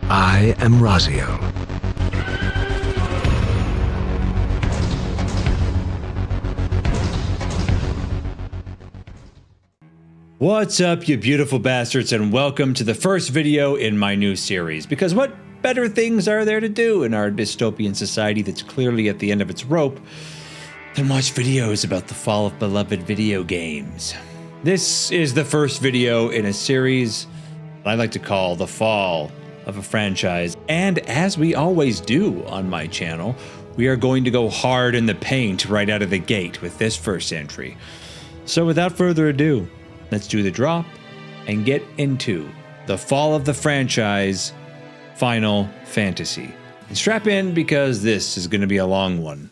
I am Raziel. What's up, you beautiful bastards, and welcome to the first video in my new series. Because what better things are there to do in our dystopian society that's clearly at the end of its rope than watch videos about the fall of beloved video games? This is the first video in a series I like to call the fall of a franchise. And as we always do on my channel, we are going to go hard in the paint right out of the gate with this first entry. So without further ado, let's do the drop and get into the fall of the franchise, Final Fantasy. And strap in because this is going to be a long one.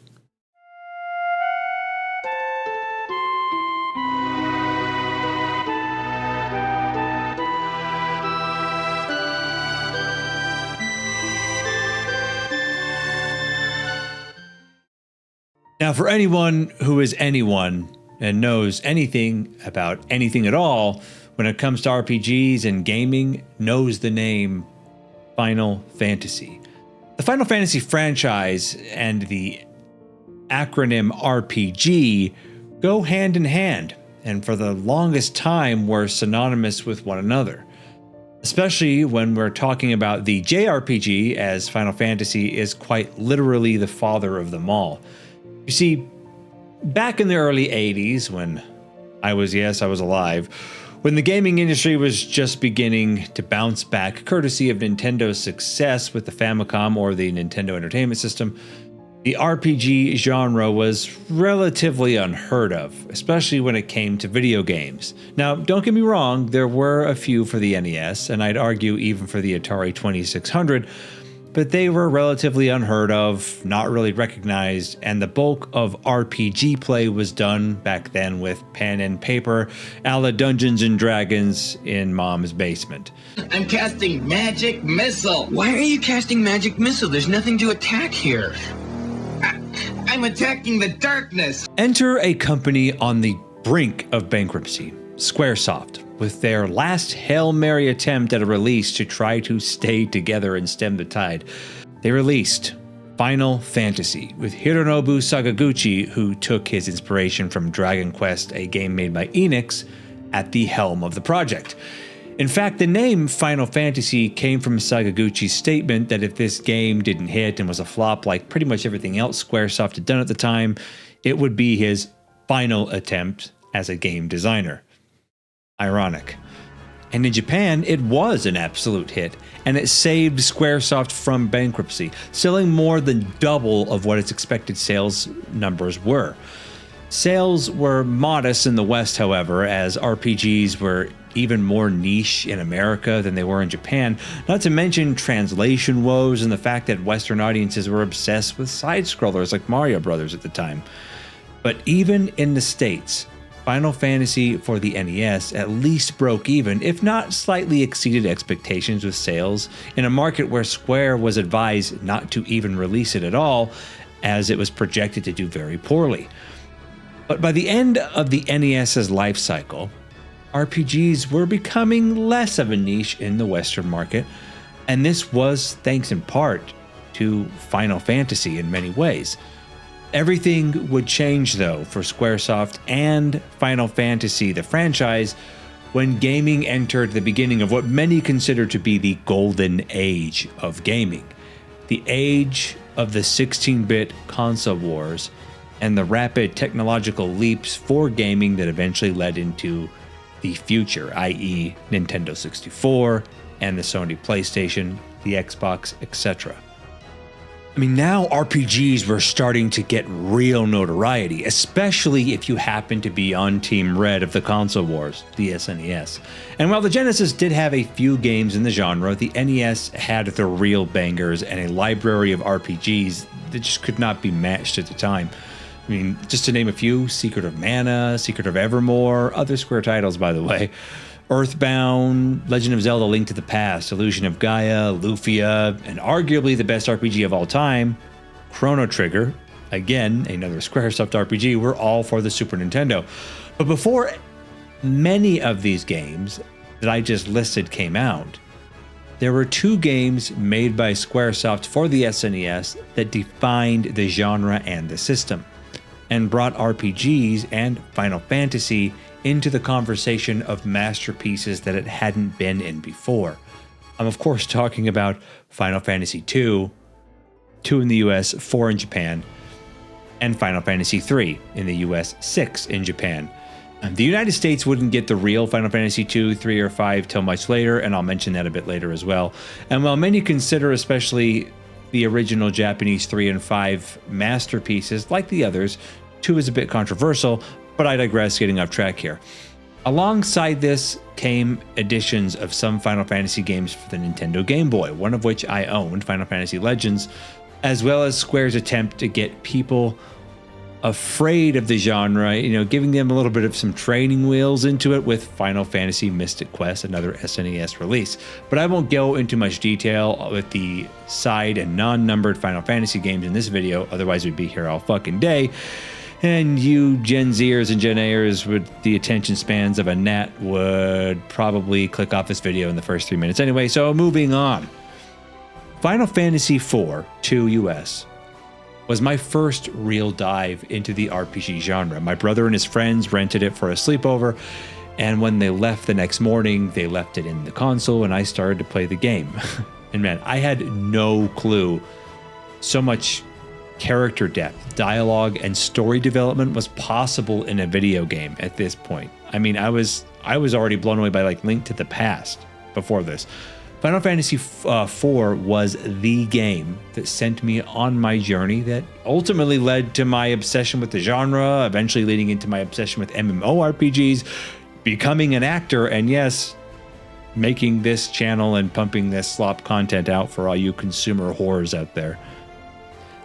Now, for anyone who is anyone and knows anything about anything at all when it comes to RPGs and gaming, knows the name Final Fantasy. The Final Fantasy franchise and the acronym RPG go hand in hand, and for the longest time were synonymous with one another. Especially when we're talking about the JRPG, as Final Fantasy is quite literally the father of them all. You see, back in the early 80s, when I was alive, when the gaming industry was just beginning to bounce back, courtesy of Nintendo's success with the Famicom or the Nintendo Entertainment System, the RPG genre was relatively unheard of, especially when it came to video games. Now, don't get me wrong, there were a few for the NES, and I'd argue even for the Atari 2600, but they were relatively unheard of, not really recognized, and the bulk of RPG play was done back then with pen and paper, a la Dungeons and Dragons in Mom's basement. I'm casting Magic Missile. Why are you casting Magic Missile? There's nothing to attack here. I'm attacking the darkness. Enter a company on the brink of bankruptcy, Squaresoft, with their last Hail Mary attempt at a release to try to stay together and stem the tide. They released Final Fantasy with Hironobu Sakaguchi, who took his inspiration from Dragon Quest, a game made by Enix, at the helm of the project. In fact, the name Final Fantasy came from Sakaguchi's statement that if this game didn't hit and was a flop like pretty much everything else Squaresoft had done at the time, it would be his final attempt as a game designer. Ironic. And in Japan, it was an absolute hit, and it saved Squaresoft from bankruptcy, selling more than double of what its expected sales numbers were. Sales were modest in the West, however, as RPGs were even more niche in America than they were in Japan, not to mention translation woes and the fact that Western audiences were obsessed with side-scrollers like Mario Brothers at the time. But even in the States, Final Fantasy for the NES at least broke even, if not slightly exceeded expectations with sales, in a market where Square was advised not to even release it at all, as it was projected to do very poorly. But by the end of the NES's life cycle, RPGs were becoming less of a niche in the Western market, and this was thanks in part to Final Fantasy in many ways. Everything would change, though, for Squaresoft and Final Fantasy, the franchise, when gaming entered the beginning of what many consider to be the golden age of gaming. The age of the 16-bit console wars and the rapid technological leaps for gaming that eventually led into the future, i.e. Nintendo 64 and the Sony PlayStation, the Xbox, etc. I mean, now RPGs were starting to get real notoriety, especially if you happen to be on Team Red of the console wars, the SNES. And while the Genesis did have a few games in the genre, the NES had the real bangers and a library of RPGs that just could not be matched at the time. I mean, just to name a few, Secret of Mana, Secret of Evermore, other Square titles, by the way, Earthbound, Legend of Zelda: Link to the Past, Illusion of Gaia, Lufia, and arguably the best RPG of all time, Chrono Trigger, again, another Squaresoft RPG, were all for the Super Nintendo. But before many of these games that I just listed came out, there were two games made by Squaresoft for the SNES that defined the genre and the system, and brought RPGs and Final Fantasy into the conversation of masterpieces that it hadn't been in before. I'm of course talking about Final Fantasy II, 2 in the US, 4 in Japan, and Final Fantasy III in the US, 6 in Japan. The United States wouldn't get the real Final Fantasy II, 3, or 5 till much later, and I'll mention that a bit later as well. And while many consider especially the original Japanese 3 and 5 masterpieces, like the others, 2 is a bit controversial, but I digress, getting off track here. Alongside this came editions of some Final Fantasy games for the Nintendo Game Boy, one of which I owned, Final Fantasy Legends, as well as Square's attempt to get people afraid of the genre, giving them a little bit of some training wheels into it with Final Fantasy Mystic Quest, another SNES release. But I won't go into much detail with the side and non-numbered Final Fantasy games in this video, otherwise we'd be here all fucking day. And you Gen Zers and Gen A'ers with the attention spans of a gnat would probably click off this video in the first 3 minutes anyway, so moving on. Final Fantasy IV 2 US was my first real dive into the RPG genre. My brother and his friends rented it for a sleepover, and when they left the next morning, they left it in the console, and I started to play the game. And man, I had no clue so much character depth, dialogue, and story development was possible in a video game at this point. I mean, I was already blown away by like Link to the Past before this. Final Fantasy IV was the game that sent me on my journey that ultimately led to my obsession with the genre, eventually leading into my obsession with MMORPGs, becoming an actor, and yes, making this channel and pumping this slop content out for all you consumer whores out there.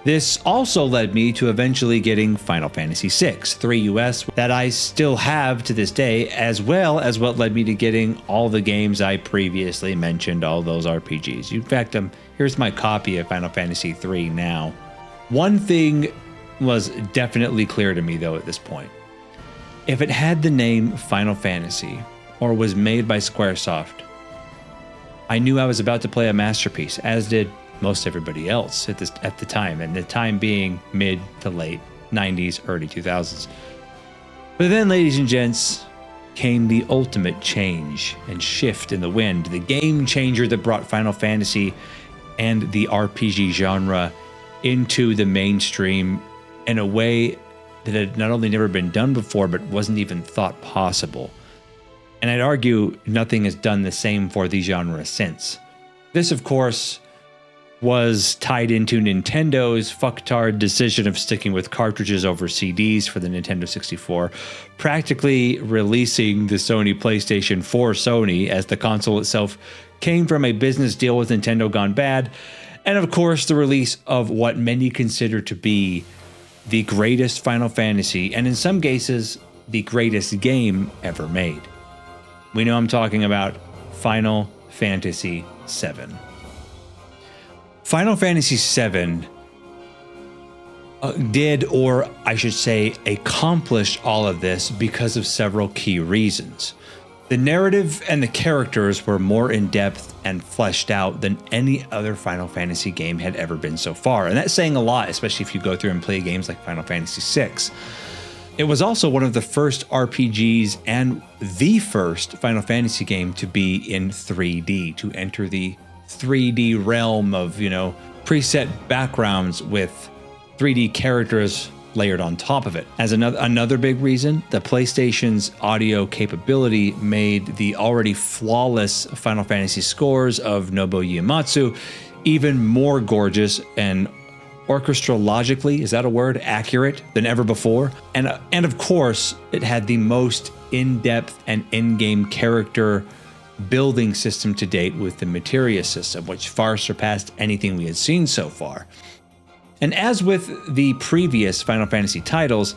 This also led me to eventually getting Final Fantasy VI, 3 US, that I still have to this day, as well as what led me to getting all the games I previously mentioned, all those RPGs. In fact, here's my copy of Final Fantasy III now. One thing was definitely clear to me though at this point. If it had the name Final Fantasy, or was made by Squaresoft, I knew I was about to play a masterpiece, as did most everybody else at the time, and the time being mid to late 90s, early 2000s. But then, ladies and gents, came the ultimate change and shift in the wind, the game changer that brought Final Fantasy and the RPG genre into the mainstream in a way that had not only never been done before, but wasn't even thought possible. And I'd argue nothing has done the same for the genre since. This, of course, was tied into Nintendo's fucktard decision of sticking with cartridges over CDs for the Nintendo 64, practically releasing the Sony PlayStation for Sony, as the console itself came from a business deal with Nintendo gone bad, and of course the release of what many consider to be the greatest Final Fantasy, and in some cases, the greatest game ever made. We know I'm talking about Final Fantasy VII. Final Fantasy VII did, or I should say, accomplished all of this because of several key reasons. The narrative and the characters were more in-depth and fleshed out than any other Final Fantasy game had ever been so far, and that's saying a lot, especially if you go through and play games like Final Fantasy VI. It was also one of the first RPGs and the first Final Fantasy game to be in 3D, to enter the 3D realm of, preset backgrounds with 3D characters layered on top of it. As another big reason, the PlayStation's audio capability made the already flawless Final Fantasy scores of Nobuo Uematsu even more gorgeous and orchestrologically, is that a word, accurate than ever before. And of course, it had the most in-depth and in-game character building system to date with the Materia system, which far surpassed anything we had seen so far. And as with the previous Final Fantasy titles,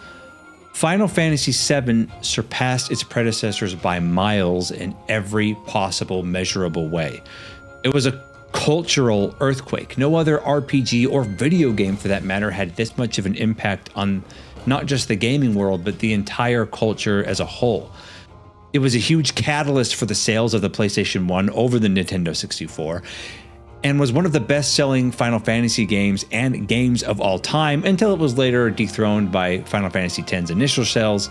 Final Fantasy VII surpassed its predecessors by miles in every possible measurable way. It was a cultural earthquake. No other RPG or video game for that matter had this much of an impact on not just the gaming world, but the entire culture as a whole. It was a huge catalyst for the sales of the PlayStation 1 over the Nintendo 64, and was one of the best-selling Final Fantasy games and games of all time until it was later dethroned by Final Fantasy X's initial sales.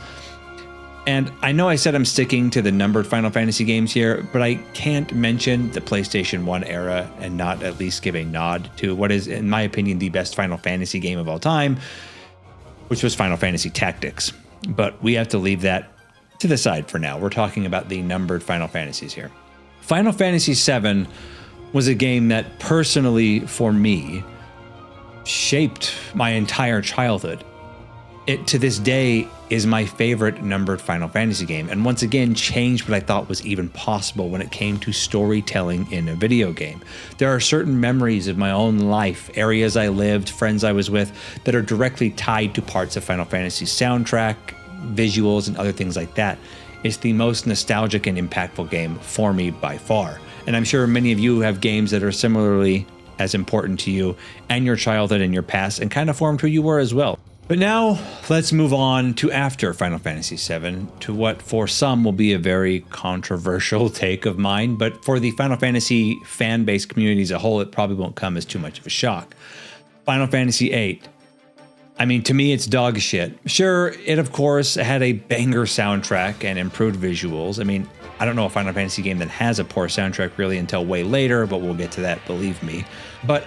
And I know I said I'm sticking to the numbered Final Fantasy games here, but I can't mention the PlayStation 1 era and not at least give a nod to what is, in my opinion, the best Final Fantasy game of all time, which was Final Fantasy Tactics. But we have to leave that to the side for now. We're talking about the numbered Final Fantasies here. Final Fantasy VII was a game that personally, for me, shaped my entire childhood. It, to this day, is my favorite numbered Final Fantasy game, and once again changed what I thought was even possible when it came to storytelling in a video game. There are certain memories of my own life, areas I lived, friends I was with, that are directly tied to parts of Final Fantasy's soundtrack, visuals, and other things like that. It's the most nostalgic and impactful game for me by far. And I'm sure many of you have games that are similarly as important to you and your childhood and your past and kind of formed who you were as well. But now let's move on to after Final Fantasy VII, to what for some will be a very controversial take of mine, but for the Final Fantasy fan base community as a whole, it probably won't come as too much of a shock. Final Fantasy VIII. I mean, to me, it's dog shit. Sure, it of course had a banger soundtrack and improved visuals. I mean, I don't know a Final Fantasy game that has a poor soundtrack really until way later, but we'll get to that, believe me. But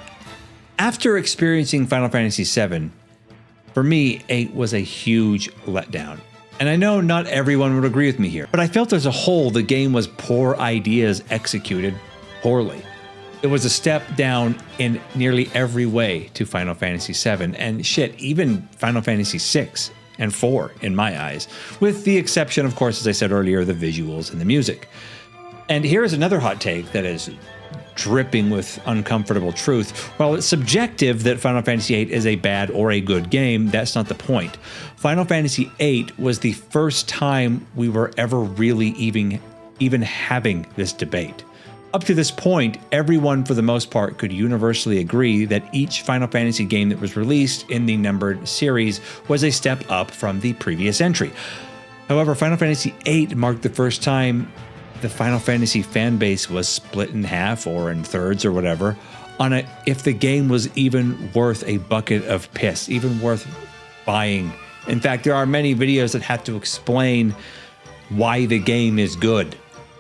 after experiencing Final Fantasy VII, for me, 8 was a huge letdown. And I know not everyone would agree with me here, but I felt as a whole the game was poor ideas executed poorly. It was a step down in nearly every way to Final Fantasy VII, and shit, even Final Fantasy VI and IV in my eyes, with the exception, of course, as I said earlier, the visuals and the music. And here's another hot take that is dripping with uncomfortable truth. While it's subjective that Final Fantasy VIII is a bad or a good game, that's not the point. Final Fantasy VIII was the first time we were ever really even having this debate. Up to this point, everyone for the most part could universally agree that each Final Fantasy game that was released in the numbered series was a step up from the previous entry. However, Final Fantasy VIII marked the first time the Final Fantasy fan base was split in half or in thirds or whatever on if the game was even worth a bucket of piss, even worth buying. In fact, there are many videos that have to explain why the game is good.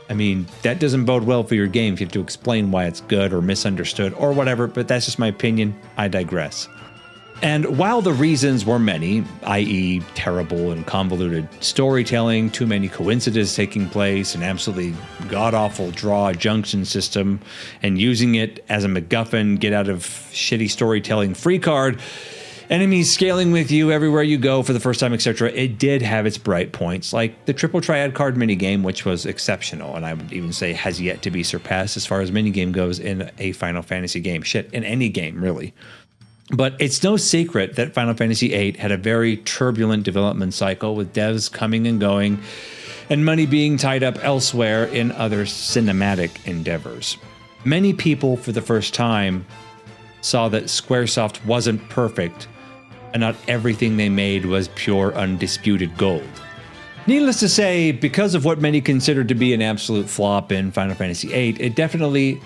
I mean, that doesn't bode well for your game if you have to explain why it's good or misunderstood or whatever, but that's just my opinion. I digress. And while the reasons were many, i.e. terrible and convoluted storytelling, too many coincidences taking place, an absolutely god-awful draw junction system, and using it as a MacGuffin, get out of shitty storytelling free card, enemies scaling with you everywhere you go for the first time, etc., it did have its bright points, like the Triple Triad card minigame, which was exceptional, and I would even say has yet to be surpassed as far as minigame goes in a Final Fantasy game. Shit, in any game, really. But it's no secret that Final Fantasy VIII had a very turbulent development cycle, with devs coming and going, and money being tied up elsewhere in other cinematic endeavors. Many people, for the first time, saw that Squaresoft wasn't perfect, and not everything they made was pure, undisputed gold. Needless to say, because of what many considered to be an absolute flop in Final Fantasy VIII, it definitely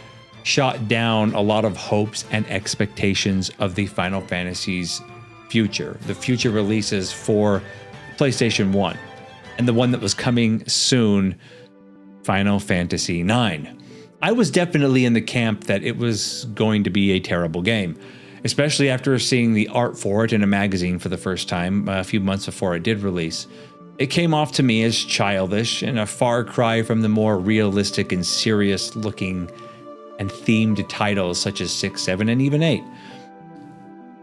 shot down a lot of hopes and expectations of the Final Fantasy's future, the future releases for PlayStation 1, and the one that was coming soon, Final Fantasy IX. I was definitely in the camp that it was going to be a terrible game, especially after seeing the art for it in a magazine for the first time a few months before it did release. It came off to me as childish and a far cry from the more realistic and serious looking and themed titles such as 6, 7, and even 8.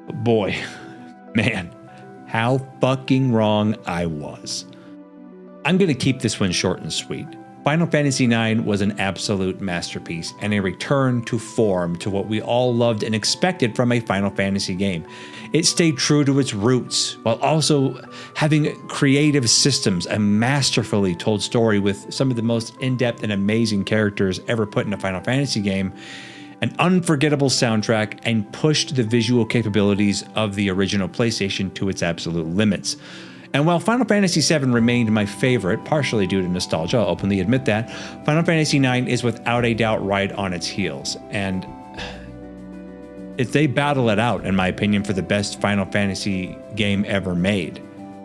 But boy, man, how fucking wrong I was. I'm going to keep this one short and sweet. Final Fantasy IX was an absolute masterpiece and a return to form to what we all loved and expected from a Final Fantasy game. It stayed true to its roots while also having creative systems, a masterfully told story with some of the most in-depth and amazing characters ever put in a Final Fantasy game, an unforgettable soundtrack, and pushed the visual capabilities of the original PlayStation to its absolute limits. And while Final Fantasy VII remained my favorite, partially due to nostalgia, I'll openly admit that, Final Fantasy IX is without a doubt right on its heels. And they battle it out, in my opinion, for the best Final Fantasy game ever made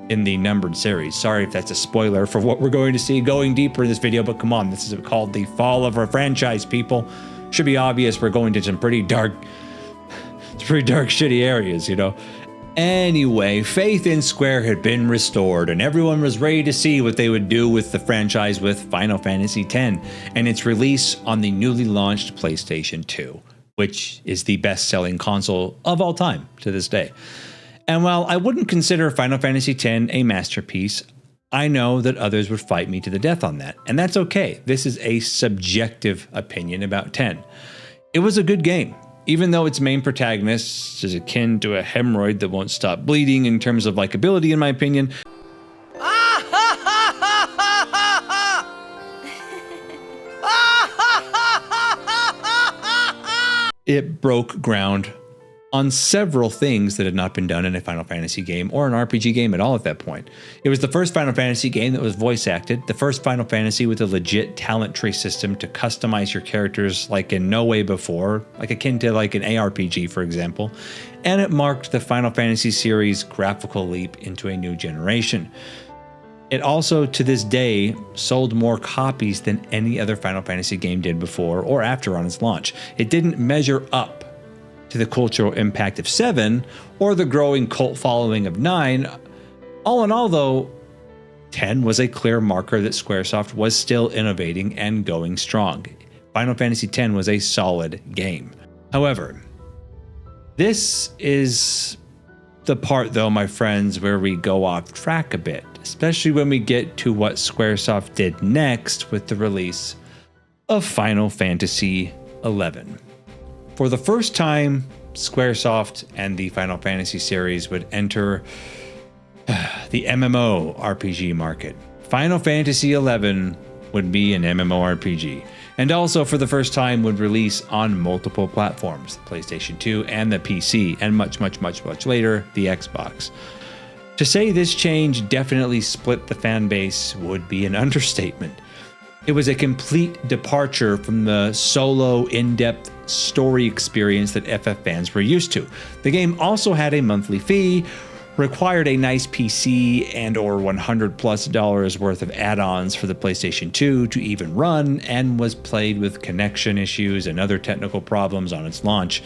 in the numbered series. Sorry if that's a spoiler for what we're going to see going deeper in this video, but come on, this is called the fall of our franchise, people. Should be obvious we're going to some pretty dark, shitty areas, you know. Anyway, faith in Square had been restored, and everyone was ready to see what they would do with the franchise with Final Fantasy X and its release on the newly launched PlayStation 2, which is the best-selling console of all time to this day. And while I wouldn't consider Final Fantasy X a masterpiece, I know that others would fight me to the death on that, and that's okay. This is a subjective opinion about 10. It was a good game, even though its main protagonist is akin to a hemorrhoid that won't stop bleeding in terms of likability, in my opinion. It broke ground on several things that had not been done in a Final Fantasy game or an RPG game at all at that point. It was the first Final Fantasy game that was voice acted, the first Final Fantasy with a legit talent tree system to customize your characters like in no way before, like akin to like an ARPG, for example, and it marked the Final Fantasy series' graphical leap into a new generation. It also, to this day, sold more copies than any other Final Fantasy game did before or after on its launch. It didn't measure up to the cultural impact of 7 or the growing cult following of 9. All in all, though, 10 was a clear marker that Squaresoft was still innovating and going strong. Final Fantasy X was a solid game. However, this is the part, though, my friends, where we go off track a bit, especially when we get to what Squaresoft did next with the release of Final Fantasy XI. For the first time, Squaresoft and the Final Fantasy series would enter the MMO RPG market. Final Fantasy XI would be an MMORPG, and also for the first time would release on multiple platforms, the PlayStation 2 and the PC, and much later, the Xbox. To say this change definitely split the fan base would be an understatement. It was a complete departure from the solo, in-depth story experience that FF fans were used to. The game also had a monthly fee, required a nice PC and or $100+ worth of add-ons for the PlayStation 2 to even run, and was played with connection issues and other technical problems on its launch.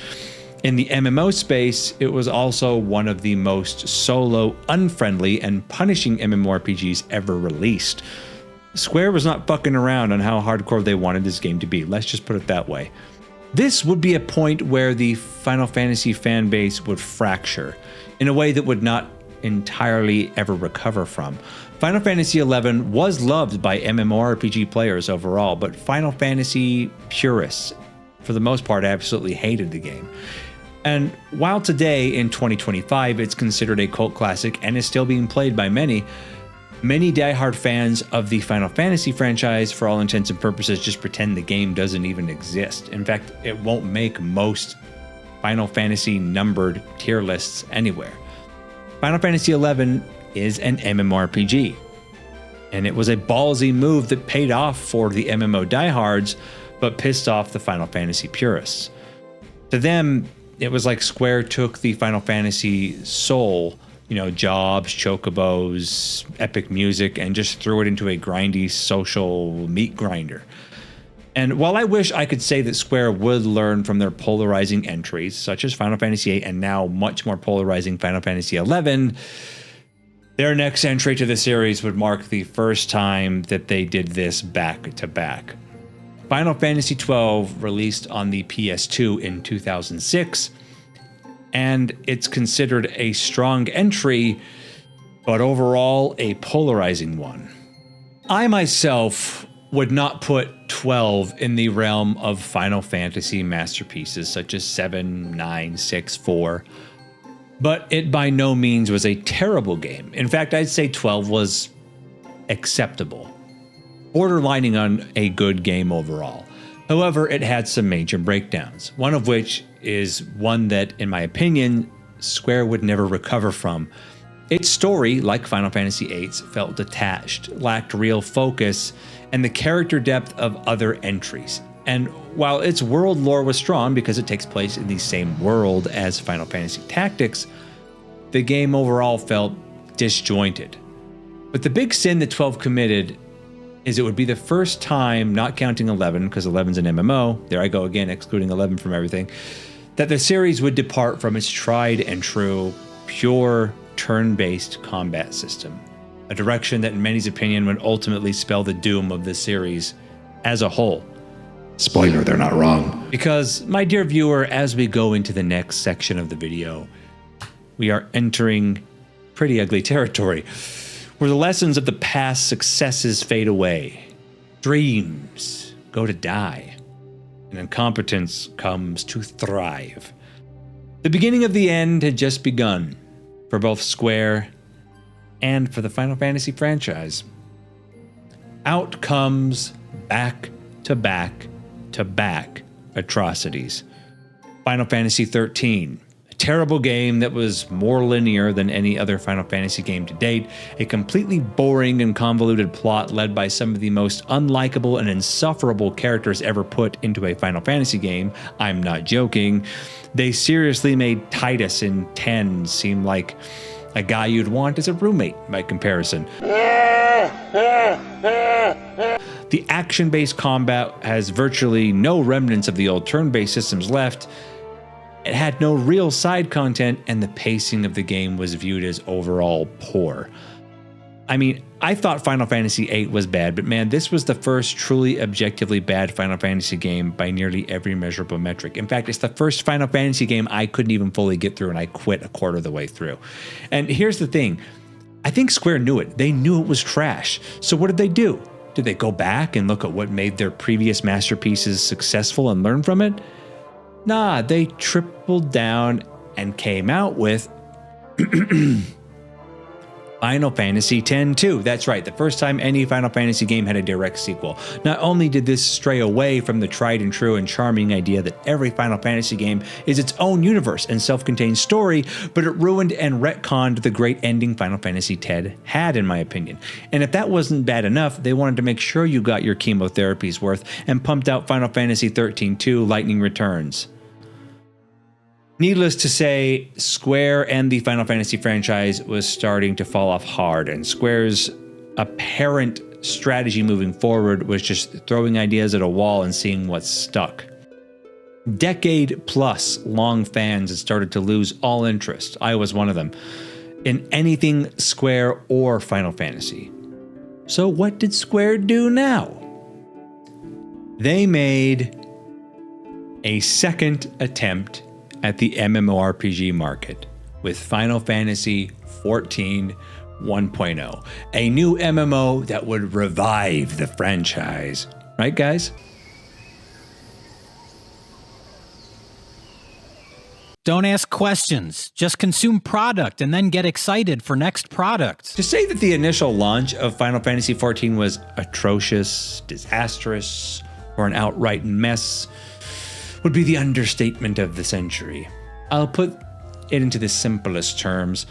In the MMO space, it was also one of the most solo, unfriendly, and punishing MMORPGs ever released. Square was not fucking around on how hardcore they wanted this game to be, let's just put it that way. This would be a point where the Final Fantasy fan base would fracture in a way that would not entirely ever recover from. Final Fantasy XI was loved by MMORPG players overall, but Final Fantasy purists, for the most part, absolutely hated the game. And while today, in 2025, it's considered a cult classic and is still being played by many diehard fans of the Final Fantasy franchise, for all intents and purposes, just pretend the game doesn't even exist. In fact, it won't make most Final Fantasy numbered tier lists anywhere. Final Fantasy XI is an MMORPG, and it was a ballsy move that paid off for the MMO diehards, but pissed off the Final Fantasy purists. To them, it was like Square took the Final Fantasy soul, you know, jobs, chocobos, epic music, and just threw it into a grindy social meat grinder. And while I wish I could say that Square would learn from their polarizing entries, such as Final Fantasy VIII and now much more polarizing Final Fantasy XI, their next entry to the series would mark the first time that they did this back to back. Final Fantasy XII released on the PS2 in 2006, and it's considered a strong entry, but overall a polarizing one. I myself would not put 12 in the realm of Final Fantasy masterpieces such as 7, 9, 6, 4, but it by no means was a terrible game. In fact, I'd say 12 was acceptable, borderlining on a good game overall. However, it had some major breakdowns, one of which is one that, in my opinion, Square would never recover from, Its story, like Final Fantasy VIII's, felt detached, lacked real focus, and the character depth of other entries. And while its world lore was strong because it takes place in the same world as Final Fantasy Tactics, the game overall felt disjointed. But the big sin that 12 committed is it would be the first time, not counting 11, because 11's an MMO, there I go again, excluding 11 from everything, that the series would depart from its tried and true, pure, turn-based combat system. A direction that in many's opinion would ultimately spell the doom of the series as a whole. Spoiler, they're not wrong. Because, my dear viewer, as we go into the next section of the video, we are entering pretty ugly territory, where the lessons of the past successes fade away, dreams go to die, and incompetence comes to thrive. The beginning of the end had just begun for both Square and for the Final Fantasy franchise. Out comes back to back to back atrocities. Final Fantasy XIII, a terrible game that was more linear than any other Final Fantasy game to date, a completely boring and convoluted plot led by some of the most unlikable and insufferable characters ever put into a Final Fantasy game. I'm not joking. They seriously made Titus in 10 seem like a guy you'd want as a roommate by comparison. The action-based combat has virtually no remnants of the old turn-based systems left. It had no real side content, and the pacing of the game was viewed as overall poor. I mean, I thought Final Fantasy VIII was bad, but man, this was the first truly objectively bad Final Fantasy game by nearly every measurable metric. In fact, it's the first Final Fantasy game I couldn't even fully get through, and I quit a quarter of the way through. And here's the thing. I think Square knew it. They knew it was trash. So what did they do? Did they go back and look at what made their previous masterpieces successful and learn from it? Nah, they tripled down and came out with Final Fantasy X-2. That's right, the first time any Final Fantasy game had a direct sequel. Not only did this stray away from the tried and true and charming idea that every Final Fantasy game is its own universe and self-contained story, but it ruined and retconned the great ending Final Fantasy X had, in my opinion. And if that wasn't bad enough, they wanted to make sure you got your chemotherapy's worth and pumped out Final Fantasy XIII-2 Lightning Returns. Needless to say, Square and the Final Fantasy franchise was starting to fall off hard, and Square's apparent strategy moving forward was just throwing ideas at a wall and seeing what stuck. Decade-plus long fans had started to lose all interest, I was one of them, in anything Square or Final Fantasy. So what did Square do now? They made a second attempt at the MMORPG market with Final Fantasy XIV 1.0, a new MMO that would revive the franchise. Right, guys? Don't ask questions. Just consume product and then get excited for next product. To say that the initial launch of Final Fantasy XIV was atrocious, disastrous, or an outright mess would be the understatement of the century. I'll put it into the simplest terms.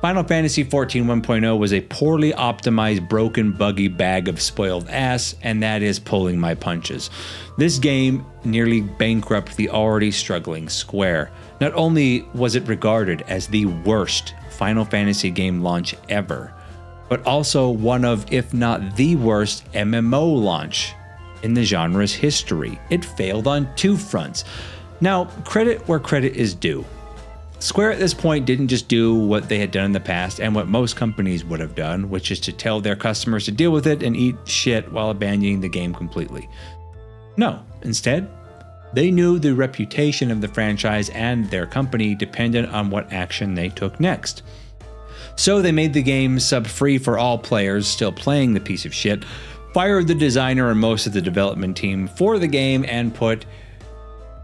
Final Fantasy XIV 1.0 was a poorly optimized, broken, buggy bag of spoiled ass, and that is pulling my punches. This game nearly bankrupted the already struggling Square. Not only was it regarded as the worst Final Fantasy game launch ever, but also one of, if not the worst, MMO launch in the genre's history. It failed on two fronts. Now, credit where credit is due. Square at this point didn't just do what they had done in the past and what most companies would have done, which is to tell their customers to deal with it and eat shit while abandoning the game completely. No, instead, they knew the reputation of the franchise and their company depended on what action they took next. So they made the game sub-free for all players still playing the piece of shit, fired the designer and most of the development team for the game, and put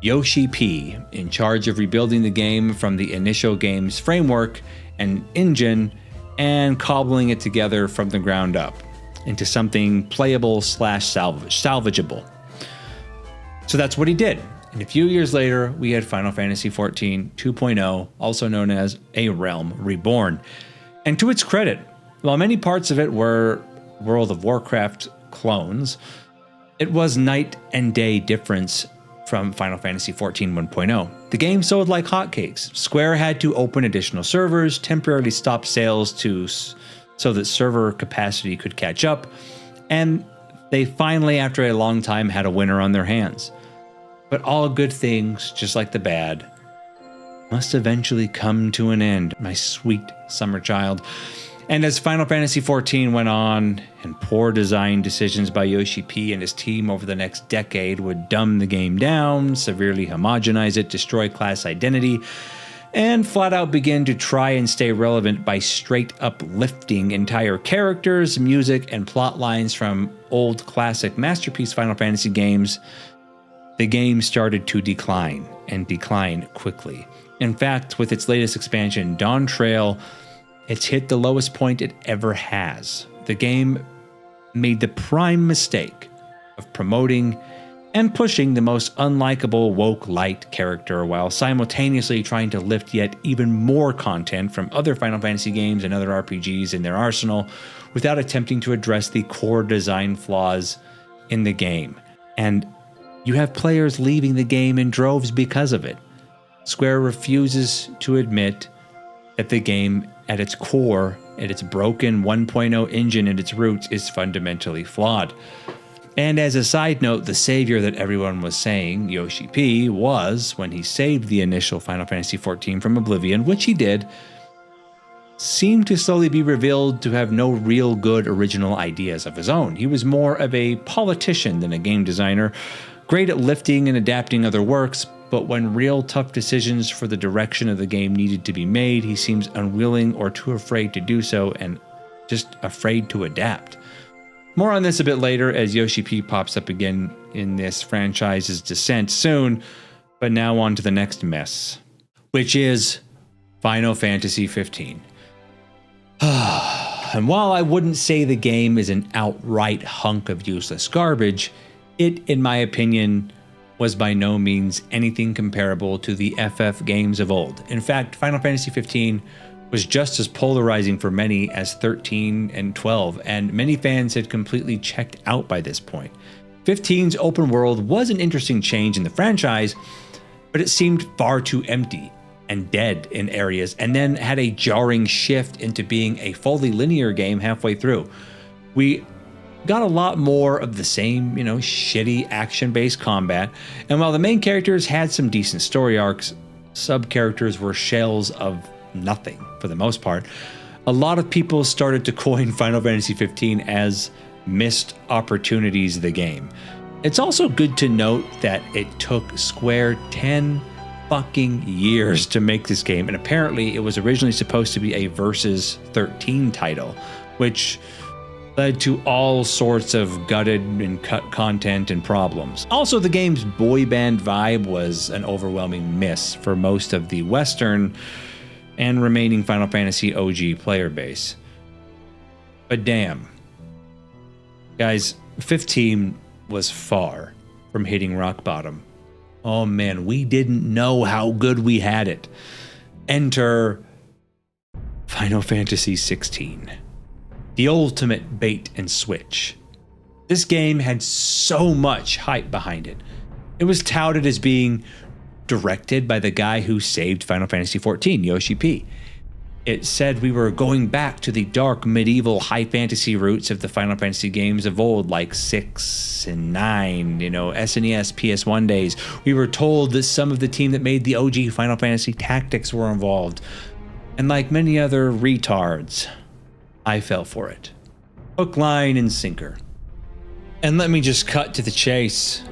Yoshi P in charge of rebuilding the game from the initial game's framework and engine and cobbling it together from the ground up into something playable / salvageable. So that's what he did. And a few years later, we had Final Fantasy XIV 2.0, also known as A Realm Reborn. And to its credit, while many parts of it were World of Warcraft clones, it was night and day difference from Final Fantasy XIV 1.0. The game sold like hotcakes. Square had to open additional servers, temporarily stop sales so that server capacity could catch up, and they finally, after a long time, had a winner on their hands. But all good things, just like the bad, must eventually come to an end, my sweet summer child. And as Final Fantasy XIV went on, and poor design decisions by Yoshi P and his team over the next decade would dumb the game down, severely homogenize it, destroy class identity, and flat out begin to try and stay relevant by straight up lifting entire characters, music, and plot lines from old classic masterpiece Final Fantasy games, the game started to decline, and decline quickly. In fact, with its latest expansion, Dawn Trail, it's hit the lowest point it ever has. The game made the prime mistake of promoting and pushing the most unlikable woke light character while simultaneously trying to lift yet even more content from other Final Fantasy games and other RPGs in their arsenal without attempting to address the core design flaws in the game. And you have players leaving the game in droves because of it. Square refuses to admit that the game at its core, at its broken 1.0 engine at its roots, is fundamentally flawed. And as a side note, the savior that everyone was saying, Yoshi P, was, when he saved the initial Final Fantasy XIV from oblivion, which he did, seemed to slowly be revealed to have no real good original ideas of his own. He was more of a politician than a game designer, great at lifting and adapting other works, but when real tough decisions for the direction of the game needed to be made, he seems unwilling or too afraid to do so, and just afraid to adapt. More on this a bit later, as Yoshi P pops up again in this franchise's descent soon, but now on to the next mess, which is Final Fantasy XV. And while I wouldn't say the game is an outright hunk of useless garbage, it, in my opinion, was by no means anything comparable to the FF games of old. In fact, Final Fantasy XV was just as polarizing for many as 13 and 12, and many fans had completely checked out by this point. 15's open world was an interesting change in the franchise, but it seemed far too empty and dead in areas, and then had a jarring shift into being a fully linear game halfway through. We got a lot more of the same, shitty action-based combat, and while the main characters had some decent story arcs, sub-characters were shells of nothing for the most part. A lot of people started to coin Final Fantasy XV as missed opportunities of the game. It's also good to note that it took Square 10 fucking years to make this game, and apparently it was originally supposed to be a Versus 13 title, which led to all sorts of gutted and cut content and problems. Also, the game's boy band vibe was an overwhelming miss for most of the Western and remaining Final Fantasy OG player base. But damn. Guys, 15 was far from hitting rock bottom. Oh man, we didn't know how good we had it. Enter Final Fantasy 16. The ultimate bait and switch. This game had so much hype behind it. It was touted as being directed by the guy who saved Final Fantasy XIV, Yoshi P. It said we were going back to the dark medieval high fantasy roots of the Final Fantasy games of old, like 6 and 9, SNES, PS1 days. We were told that some of the team that made the OG Final Fantasy Tactics were involved. And like many other retards, I fell for it. Hook, line, and sinker. And let me just cut to the chase.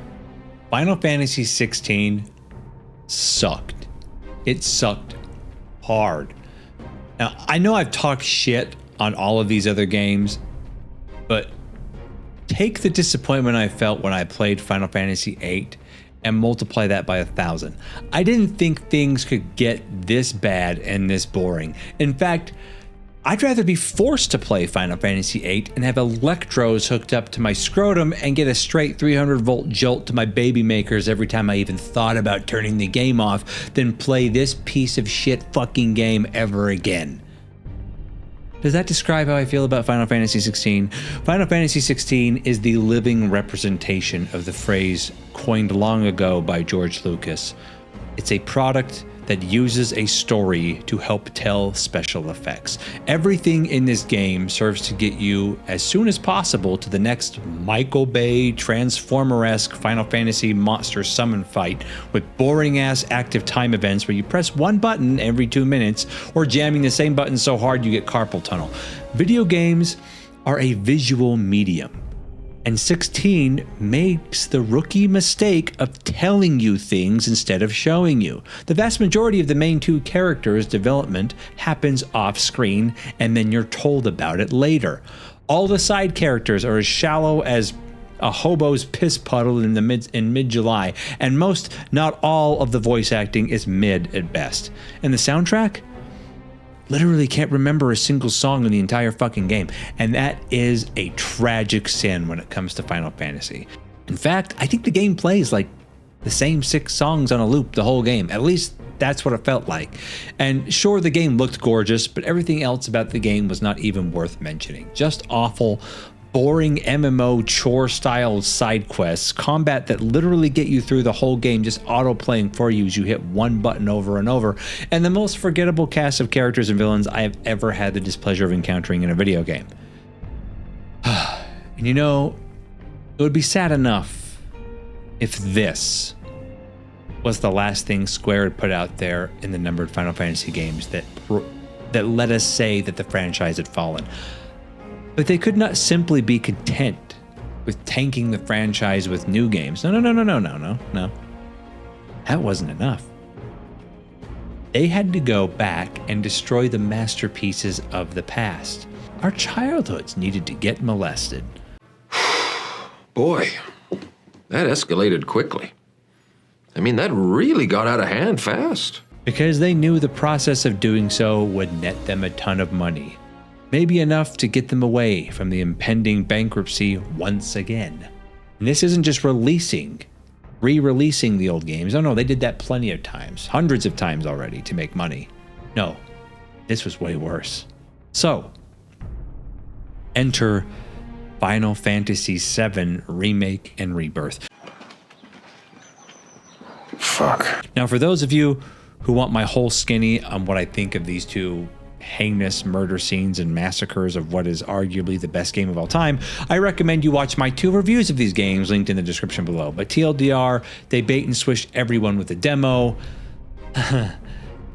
Final Fantasy XVI sucked. It sucked hard. Now, I know I've talked shit on all of these other games, but take the disappointment I felt when I played Final Fantasy VIII and multiply that by 1,000. I didn't think things could get this bad and this boring. In fact, I'd rather be forced to play Final Fantasy VIII and have electrodes hooked up to my scrotum and get a straight 300-volt jolt to my baby makers every time I even thought about turning the game off than play this piece of shit fucking game ever again. Does that describe how I feel about Final Fantasy XVI? Final Fantasy XVI is the living representation of the phrase coined long ago by George Lucas. It's a product that uses a story to help tell special effects. Everything in this game serves to get you as soon as possible to the next Michael Bay Transformer-esque Final Fantasy monster summon fight with boring-ass active time events where you press one button every 2 minutes or jamming the same button so hard you get carpal tunnel. Video games are a visual medium. And 16 makes the rookie mistake of telling you things instead of showing you. The vast majority of the main two characters' development happens off screen, and then you're told about it later. All the side characters are as shallow as a hobo's piss puddle in mid-July, and most, not all, of the voice acting is mid at best. And the soundtrack? Literally can't remember a single song in the entire fucking game, and that is a tragic sin when it comes to Final Fantasy. In fact, I think the game plays like the same 6 songs on a loop the whole game. At least that's what it felt like. And sure, the game looked gorgeous, but everything else about the game was not even worth mentioning. Just awful, boring MMO chore-style side quests, combat that literally get you through the whole game just auto-playing for you as you hit one button over and over, and the most forgettable cast of characters and villains I have ever had the displeasure of encountering in a video game. And you know, it would be sad enough if this was the last thing Square had put out there in the numbered Final Fantasy games that let us say that the franchise had fallen. But they could not simply be content with tanking the franchise with new games. No. That wasn't enough. They had to go back and destroy the masterpieces of the past. Our childhoods needed to get molested. Boy, that escalated quickly. I mean, that really got out of hand fast. Because they knew the process of doing so would net them a ton of money. Maybe enough to get them away from the impending bankruptcy once again. And this isn't just re-releasing the old games. Oh no, they did that plenty of times, hundreds of times already to make money. No, this was way worse. So, enter Final Fantasy VII Remake and Rebirth. Fuck. Now, for those of you who want my whole skinny on what I think of these two heinous murder scenes and massacres of what is arguably the best game of all time, I recommend you watch my 2 reviews of these games linked in the description below. But TLDR, they bait and switch everyone with a demo,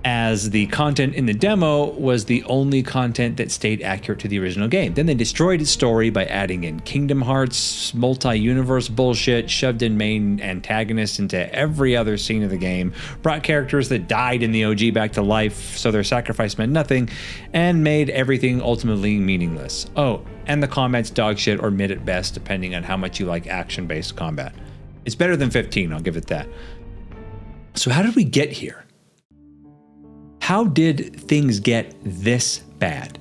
as the content in the demo was the only content that stayed accurate to the original game. Then they destroyed its story by adding in Kingdom Hearts multi-universe bullshit, shoved in main antagonists into every other scene of the game, brought characters that died in the OG back to life so their sacrifice meant nothing, and made everything ultimately meaningless. Oh, and the combat's dog shit or mid at best, depending on how much you like action-based combat. It's better than 15, I'll give it that. So how did we get here? How did things get this bad?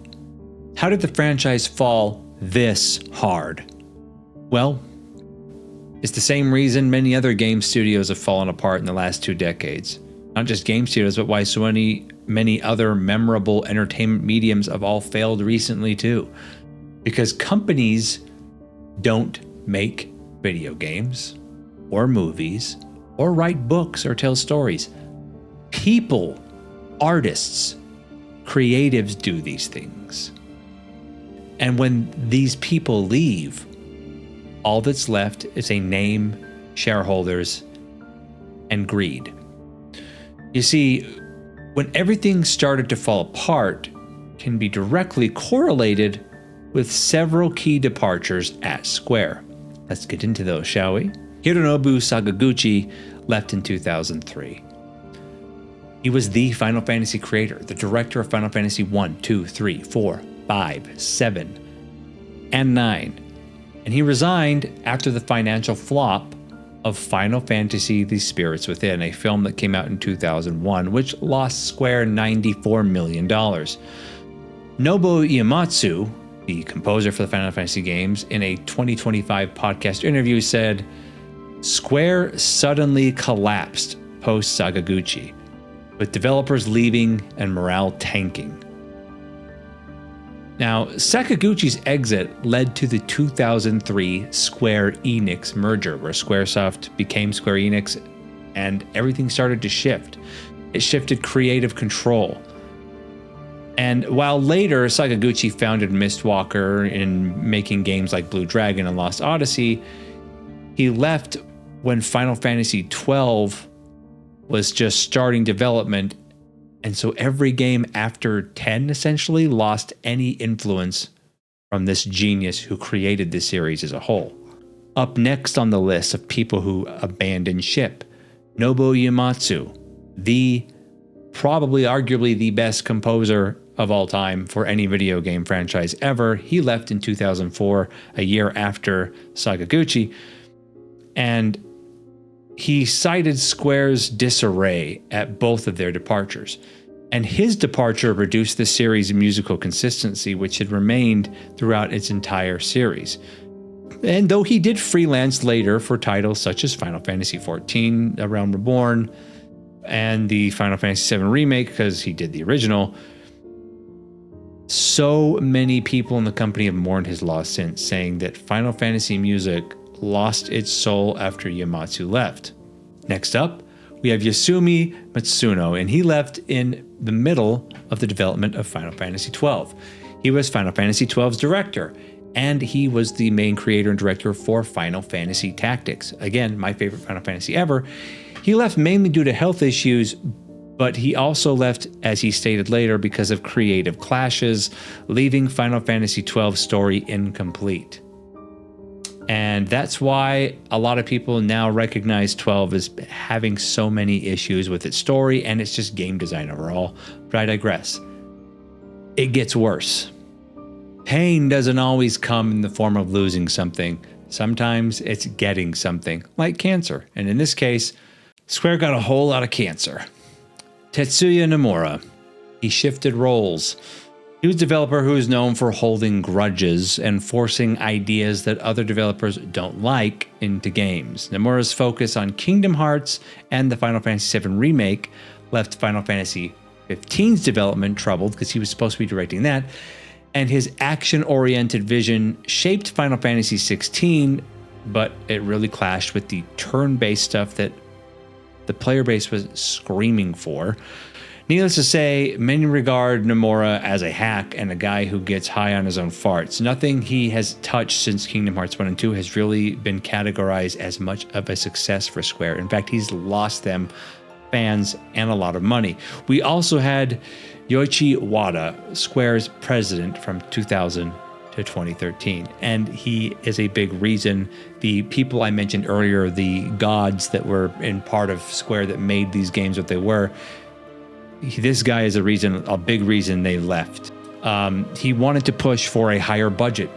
How did the franchise fall this hard? Well, it's the same reason many other game studios have fallen apart in the last 2 decades. Not just game studios, but why so many other memorable entertainment mediums have all failed recently too. Because companies don't make video games, or movies, or write books or tell stories. People, artists, creatives do these things. And when these people leave, all that's left is a name, shareholders, and greed. You see, when everything started to fall apart, can be directly correlated with several key departures at Square. Let's get into those, shall we? Hironobu Sakaguchi left in 2003. He was the Final Fantasy creator, the director of Final Fantasy 1, 2, 3, 4, 5, 7, and 9. And he resigned after the financial flop of Final Fantasy The Spirits Within, a film that came out in 2001, which lost Square $94 million. Nobuo Uematsu, the composer for the Final Fantasy games, in a 2025 podcast interview said, "Square suddenly collapsed post Sakaguchi, with developers leaving and morale tanking." Now, Sakaguchi's exit led to the 2003 Square Enix merger, where Squaresoft became Square Enix and everything started to shift. It shifted creative control. And while later Sakaguchi founded Mistwalker in making games like Blue Dragon and Lost Odyssey, he left when Final Fantasy XII was just starting development, and so every game after 10 essentially lost any influence from this genius who created the series as a whole. Up next on the list of people who abandoned ship, Nobuo Uematsu, probably arguably the best composer of all time for any video game franchise ever. He left in 2004, a year after Sakaguchi, and he cited Square's disarray at both of their departures. And his departure reduced the series' musical consistency, which had remained throughout its entire series. And though he did freelance later for titles such as Final Fantasy XIV, A Realm Reborn, and the Final Fantasy VII Remake, because he did the original, so many people in the company have mourned his loss since, saying that Final Fantasy music lost its soul after Uematsu left. Next up, we have Yasumi Matsuno, and he left in the middle of the development of Final Fantasy XII. He was Final Fantasy XII's director, and he was the main creator and director for Final Fantasy Tactics. Again, my favorite Final Fantasy ever. He left mainly due to health issues, but he also left, as he stated later, because of creative clashes, leaving Final Fantasy XII's story incomplete. And that's why a lot of people now recognize 12 as having so many issues with its story and it's just game design overall. But I digress. It gets worse. Pain doesn't always come in the form of losing something. Sometimes it's getting something, like cancer. And in this case, Square got a whole lot of cancer. Tetsuya Nomura. He shifted roles. He was a developer who is known for holding grudges and forcing ideas that other developers don't like into games. Nomura's focus on Kingdom Hearts and the Final Fantasy VII Remake left Final Fantasy XV's development troubled because he was supposed to be directing that, and his action-oriented vision shaped Final Fantasy XVI, but it really clashed with the turn-based stuff that the player base was screaming for. Needless to say, many regard Nomura as a hack and a guy who gets high on his own farts. Nothing he has touched since Kingdom Hearts 1 and 2 has really been categorized as much of a success for Square. In fact, he's lost them fans and a lot of money. We also had Yoichi Wada, Square's president from 2000 to 2013, and he is a big reason. The people I mentioned earlier, the gods that were in part of Square that made these games what they were, this guy is a big reason they left. He wanted to push for a higher budget,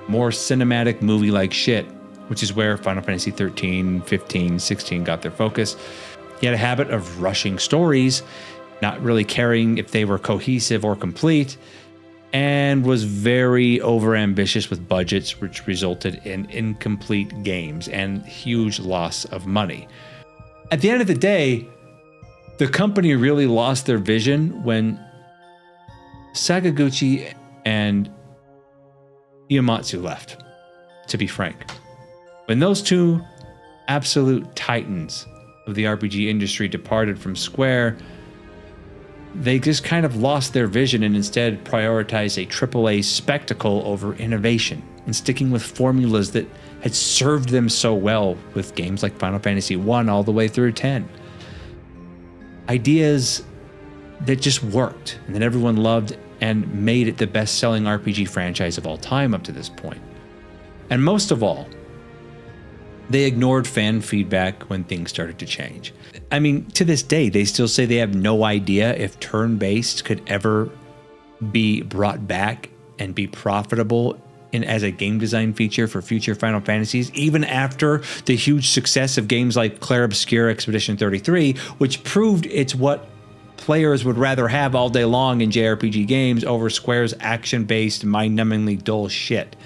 more cinematic movie-like shit, which is where Final Fantasy 13, 15, 16 got their focus. He had a habit of rushing stories, not really caring if they were cohesive or complete, and was very overambitious with budgets, which resulted in incomplete games and huge loss of money. At the end of the day, the company really lost their vision when Sakaguchi and Uematsu left, to be frank. When those two absolute titans of the RPG industry departed from Square, they just kind of lost their vision and instead prioritized a AAA spectacle over innovation and sticking with formulas that had served them so well with games like Final Fantasy 1 all the way through 10. Ideas that just worked and that everyone loved and made it the best-selling RPG franchise of all time up to this point. And most of all, they ignored fan feedback when things started to change. I mean, to this day, they still say they have no idea if turn-based could ever be brought back and be profitable as a game design feature for future Final Fantasies, even after the huge success of games like Clair Obscur Expedition 33, which proved it's what players would rather have all day long in JRPG games over Square's action-based, mind-numbingly dull shit.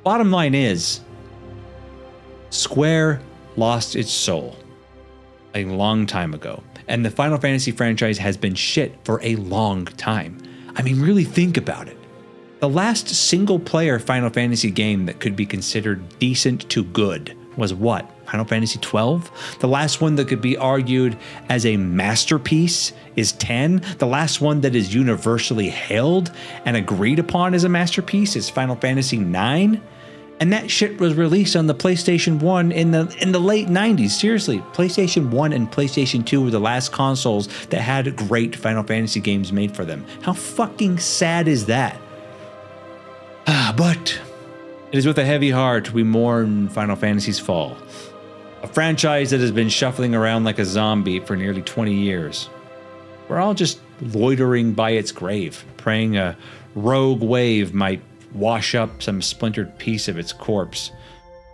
Bottom line is, Square lost its soul a long time ago, and the Final Fantasy franchise has been shit for a long time. I mean, really think about it. The last single-player Final Fantasy game that could be considered decent to good was what? Final Fantasy XII? The last one that could be argued as a masterpiece is 10. The last one that is universally hailed and agreed upon as a masterpiece is Final Fantasy IX. And that shit was released on the PlayStation 1 in the late 90s. Seriously, PlayStation 1 and PlayStation 2 were the last consoles that had great Final Fantasy games made for them. How fucking sad is that? But it is with a heavy heart we mourn Final Fantasy's fall. A franchise that has been shuffling around like a zombie for nearly 20 years. We're all just loitering by its grave, praying a rogue wave might wash up some splintered piece of its corpse,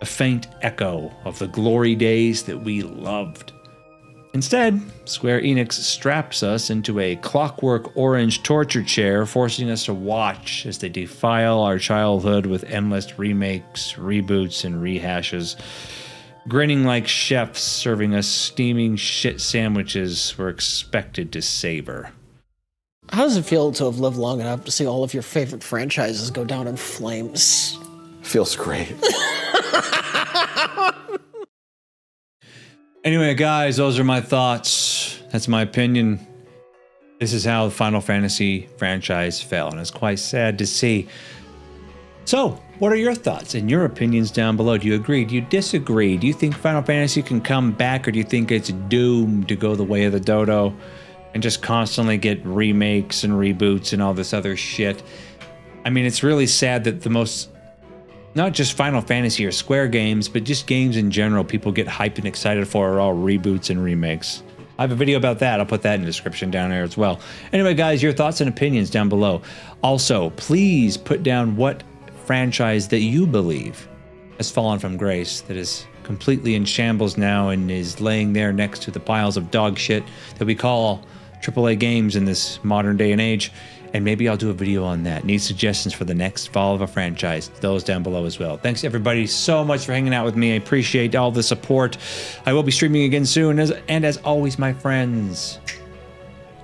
a faint echo of the glory days that we loved. Instead, Square Enix straps us into a clockwork orange torture chair, forcing us to watch as they defile our childhood with endless remakes, reboots, and rehashes, grinning like chefs serving us steaming shit sandwiches we're expected to savor. How does it feel to have lived long enough to see all of your favorite franchises go down in flames? Feels great. Anyway, guys, those are my thoughts. That's my opinion. This is how the Final Fantasy franchise fell, and it's quite sad to see. So, what are your thoughts and your opinions down below? Do you agree? Do you disagree? Do you think Final Fantasy can come back, or do you think it's doomed to go the way of the dodo and just constantly get remakes and reboots and all this other shit? I mean, it's really sad that the most, not just Final Fantasy or Square games, but just games in general people get hyped and excited for are all reboots and remakes. I have a video about that. I'll put that in the description down there as well. Anyway, guys, your thoughts and opinions down below. Also, please put down what franchise that you believe has fallen from grace, that is completely in shambles now and is laying there next to the piles of dog shit that we call AAA games in this modern day and age. And maybe I'll do a video on that. Need suggestions for the next fall of a franchise? Those down below as well. Thanks everybody so much for hanging out with me. I appreciate all the support. I will be streaming again soon. And as always, my friends,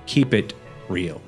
keep it real.